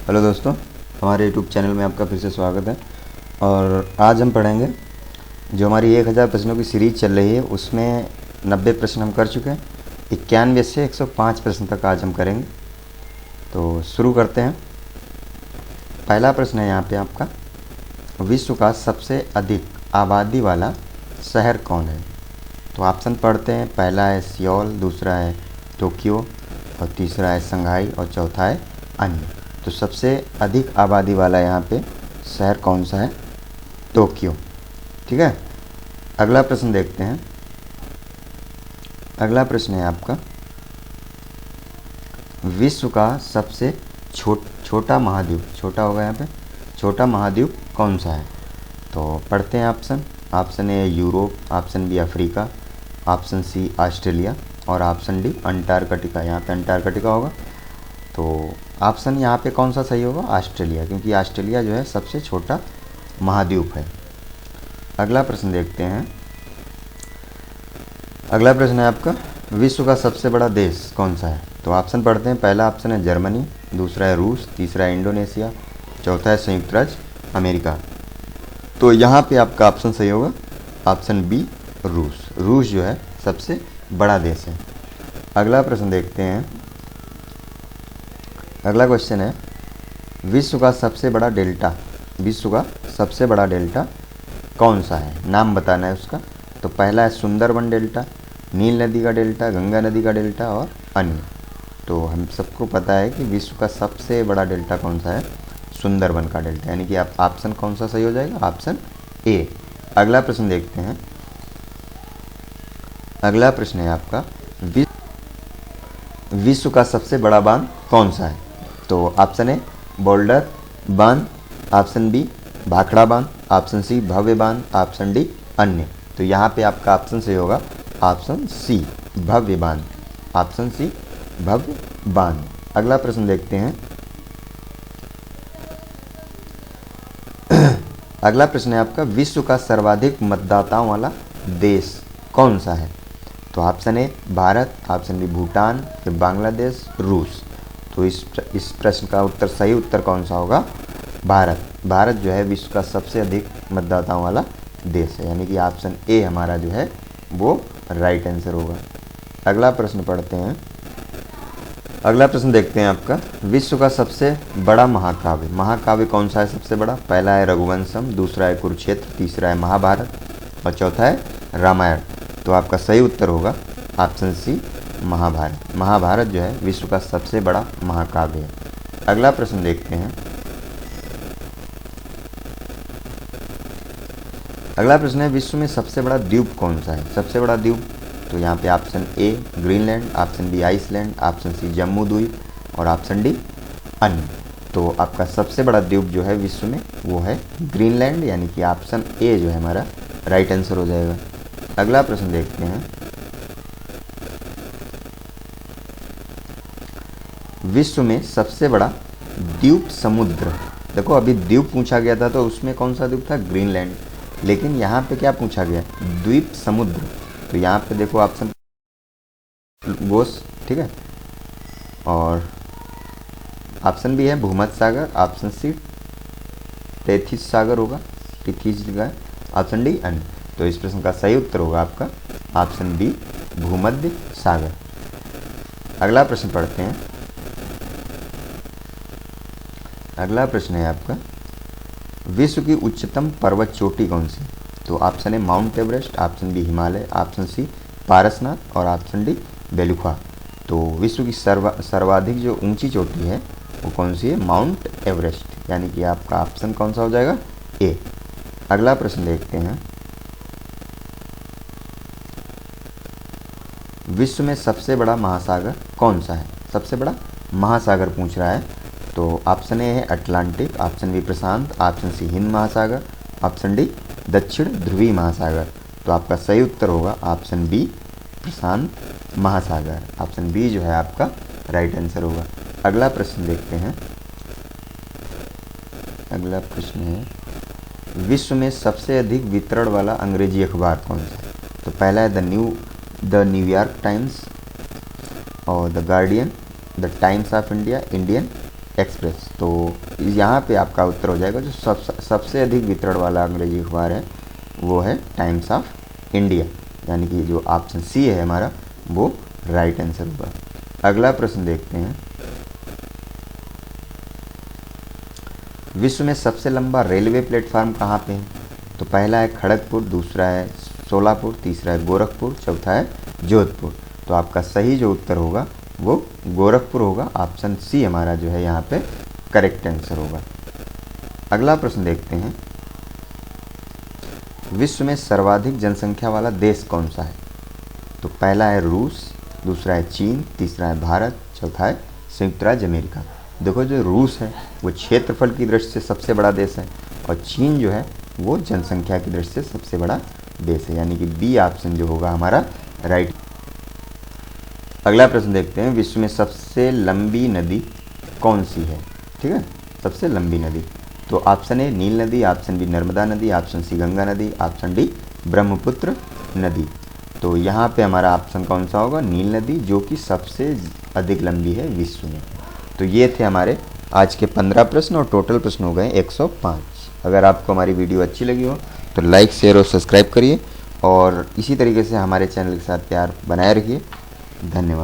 Hello दोस्तों, हमारे YouTube channel में आपका फिर से स्वागत है। और आज हम पढ़ेंगे जो हमारी 1000 प्रश्नों की सीरीज़ चल रही है, उसमें 90 प्रश्न हम कर चुके हैं। 91 से 105 प्रश्न तक आज हम करेंगे। तो शुरू करते हैं। पहला प्रश्न है यहाँ पे आपका, विश्व का सबसे अधिक आबादी वाला शहर कौन है? तो ऑप्शन पढ़ते हैं। पहला है सियोल, दूसरा है टोक्यो, और तीसरा है शंघाई, और चौथा है अन्य। तो सबसे अधिक आबादी वाला यहाँ पे शहर कौन सा है? टोक्यो। ठीक है, अगला प्रश्न देखते हैं। अगला प्रश्न है आपका, विश्व का सबसे छोटा महाद्वीप, छोटा होगा यहाँ पे, छोटा महाद्वीप कौन सा है? तो पढ़ते हैं option. Option A Europe, option B Africa, option C Australia, और ऑप्शन डी अंटार्कटिका। यहाँ पे अंटार्कटिका होगा। तो ऑप्शन यहाँ पे कौन सा सही होगा? ऑस्ट्रेलिया, क्योंकि ऑस्ट्रेलिया जो है सबसे छोटा महाद्वीप है। अगला प्रश्न देखते हैं। अगला प्रश्न है आपका, विश्व का सबसे बड़ा देश कौन सा है? तो ऑप्शन पढ़ते हैं। पहला ऑप्शन है जर्मनी, दूसरा है रूस, तीसरा है इंडोनेशिया, चौथा है संयुक्त राज्य अमेरिका। तो यहाँ पे आपका ऑप्शन सही होगा ऑप्शन बी रूस। रूस जो है सबसे बड़ा देश है। अगला प्रश्न देखते हैं। अगला क्वेश्चन है, विश्व का सबसे बड़ा डेल्टा, विश्व का सबसे बड़ा डेल्टा कौन सा है? नाम बताना है उसका। तो पहला है सुंदरबन डेल्टा, नील नदी का डेल्टा, गंगा नदी का डेल्टा, और अन्य। तो हम सबको पता है कि विश्व का सबसे बड़ा डेल्टा कौन सा है? सुंदरबन का डेल्टा। यानी कि आप ऑप्शन कौन सा सही हो जाएगा? Option A. अगला प्रश्न देखते हैं। अगला प्रश्न है आपका, विश्व का सबसे बड़ा बांध कौन सा है? तो ऑप्शन ए बोल्डर बांध, ऑप्शन बी भाखड़ा बांध, ऑप्शन सी भव्य बांध, ऑप्शन डी अन्य। तो यहाँ पे आपका ऑप्शन सही होगा ऑप्शन सी भव्य बांध, ऑप्शन सी भव्य बांध। अगला प्रश्न देखते हैं। अगला प्रश्न है आपका, विश्व का सर्वाधिक मतदाताओं वाला देश कौन सा है? तो option A Bharat, option B Bhutan, फिर बांग्लादेश, रूस। तो इस प्रश्न का उत्तर, सही उत्तर कौन सा होगा? भारत। भारत जो है विश्व का सबसे अधिक मतदाताओं वाला देश है। यानी कि ऑप्शन ए हमारा जो है वो राइट आंसर होगा। अगला प्रश्न पढ़ते हैं। अगला प्रश्न देखते हैं आपका, विश्व का सबसे बड़ा महाकाव्य, महाकाव्य कौन सा है सबसे बड़ा? पहला है रघुवंशम, दूसरा है कुरुक्षेत्र, तीसरा है महाभारत, और चौथा है रामायण। तो आपका सही उत्तर होगा ऑप्शन सी महाभारत। महाभारत जो है विश्व का सबसे बड़ा महाकाव्य है। अगला प्रश्न देखते हैं। अगला प्रश्न है, विश्व में सबसे बड़ा द्वीप कौन सा है? सबसे बड़ा द्वीप, तो यहाँ पे option A Greenland, option B Iceland, option C Jammu द्वीप, और ऑप्शन डी अन्य। तो आपका सबसे बड़ा द्वीप जो है विश्व में वो है ग्रीनलैंड। यानी कि ऑप्शन ए जो है हमारा राइट आंसर हो जाएगा। अगला प्रश्न देखते हैं। विश्व में सबसे बड़ा द्वीप समुद्र, देखो अभी द्वीप पूछा गया था तो उसमें कौन सा द्वीप था? ग्रीनलैंड। लेकिन यहाँ पे क्या पूछा गया? द्वीप समुद्र। तो यहाँ पे देखो ऑप्शन बोस, ठीक है, और ऑप्शन बी है भूमध्य सागर, ऑप्शन सी टेथिस सागर होगा, टेथिस जगह, ऑप्शन डी अन्य। तो इस प्रश्न का सही उत्तर होगा आपका ऑप्शन बी भूमध्य सागर। अगला प्रश्न पढ़ते हैं। अगला प्रश्न है आपका, विश्व की उच्चतम पर्वत चोटी कौन सी? तो ऑप्शन है Mount Everest, option B Himalaya, option C Parasnath, और ऑप्शन डी बेलुखा। तो विश्व की सर्वाधिक जो ऊंची चोटी है वो कौन सी है? Mount Everest. यानी कि आपका ऑप्शन कौन सा हो जाएगा? ए। अगला प्रश्न देखते हैं। विश्व में सबसे बड़ा महासागर कौन सा है? सबसे बड़ा महासागर पूछ रहा है। तो ऑप्शन ए है अटलांटिक, ऑप्शन बी प्रशांत, ऑप्शन सी हिंद महासागर, ऑप्शन डी दक्षिण ध्रुवीय महासागर। तो आपका सही उत्तर होगा ऑप्शन बी प्रशांत महासागर। ऑप्शन बी जो है आपका राइट आंसर होगा। अगला प्रश्न देखते हैं। अगला प्रश्न है, विश्व में सबसे अधिक वितरण वाला अंग्रेजी अखबार कौन सा है? तो पहला है द न्यूयॉर्क टाइम्स, और the guardian, the times of India, Indian express. तो यहाँ पे आपका उत्तर हो जाएगा जो सबसे अधिक वितरण वाला अंग्रेजी अखबार है वो है टाइम्स ऑफ इंडिया, यानी कि जो ऑप्शन सी है हमारा वो राइट आंसर होगा। अगला प्रश्न देखते हैं, विश्व में सबसे लंबा रेलवे प्लेटफार्म कहाँ पे है? तो पहला है खड़गपुर, दूसरा है सोलापुर, तीसरा है गोरखपुर, चौथा है जोधपुर। तो आपका सही जो उत्तर होगा वो गोरखपुर होगा। ऑप्शन सी हमारा जो है यहाँ पे करेक्ट आंसर होगा। अगला प्रश्न देखते हैं, विश्व में सर्वाधिक जनसंख्या वाला देश कौन सा है? तो पहला है रूस, दूसरा है चीन, तीसरा है भारत, चौथा है संयुक्त राज्य अमेरिका। देखो जो रूस है वो क्षेत्रफल की दृष्टि से सबसे बड़ा देश है और चीन जो है वो जनसंख्या की दृष्टि से सबसे बड़ा देश है, यानी कि बी ऑप्शन जो होगा हमारा राइट। अगला प्रश्न देखते हैं, विश्व में सबसे लंबी नदी कौन सी है? ठीक है, सबसे लंबी नदी। तो ऑप्शन ए नील नदी, ऑप्शन बी नर्मदा नदी, ऑप्शन सी गंगा नदी, ऑप्शन डी ब्रह्मपुत्र नदी। तो यहाँ पे हमारा ऑप्शन कौन सा होगा? नील नदी, जो कि सबसे अधिक लंबी है विश्व में। तो ये थे हमारे आज के 15 प्रश्न और टोटल प्रश्न हो गए 105। अगर आपको हमारी वीडियो अच्छी लगी हो तो लाइक, शेयर और सब्सक्राइब करिए और इसी तरीके से हमारे चैनल के साथ प्यार बनाए रखिए। धन्यवाद।